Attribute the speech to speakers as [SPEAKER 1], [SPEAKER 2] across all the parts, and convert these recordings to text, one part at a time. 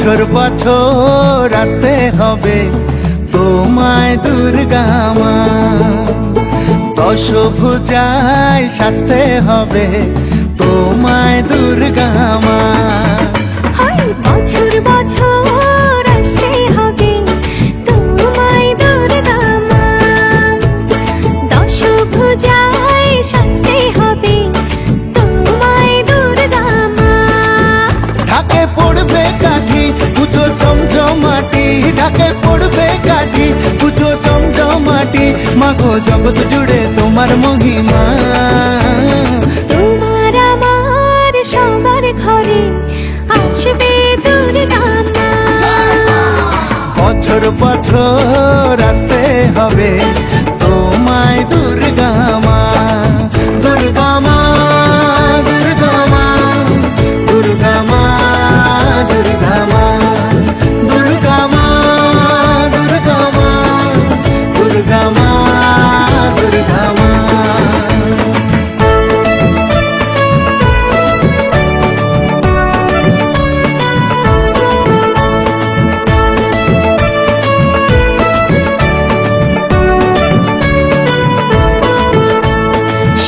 [SPEAKER 1] বছর বছর আসতে হবে তোমায় দুর্গা মা, দশভুজায় সাজতে হবে তোমায় দুর্গা মা।
[SPEAKER 2] বছর বছর আসতে হবে তোমায় দুর্গা মা, দশভুজায় সাজতে হবে তোমায় দুর্গা মা।
[SPEAKER 1] ঢাকে পড়বে কাঠি পুজো জমজমাটি, ঢাকে পড়বে কাঠি পুজো জমজমাটি, মাগো জগৎ জুড়ে তোমার মহিমা।
[SPEAKER 2] তোমার আমার সবার ঘরে আসবে দুর্গা মা,
[SPEAKER 1] বছর বছর আসতে হবে তোমায় দুর্গা মা, দুর্গা মা, দুর্গা মা, দুর্গা মা, দুর্গা মা, দুর্গা মা, দুর্গা মা, দুর্গা মা, দুর্গা মা।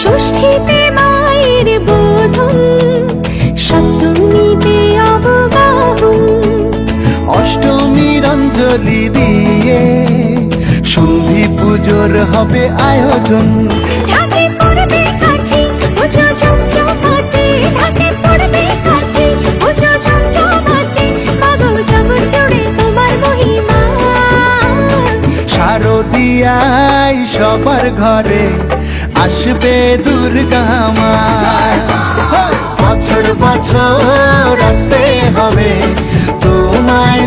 [SPEAKER 2] ষষ্ঠীতে মায়ের বোধন, সপ্তমীতে অবগাহন,
[SPEAKER 1] অষ্টমীর অঞ্জলি দিয়ে সন্ধি পুজোর হবে আয়োজন।
[SPEAKER 2] ঢাকে পড়বে কাঠি পুজো জমজমাটি, ঢাকে পড়বে কাঠি পুজো জমজমাটি, মাগো জগৎ জুড়ে তোমার মহিমা।
[SPEAKER 1] শারদিয়ায় সবার ঘরে আসবে দুর্গা মা, বছর বছর আসতে হবে তোমায়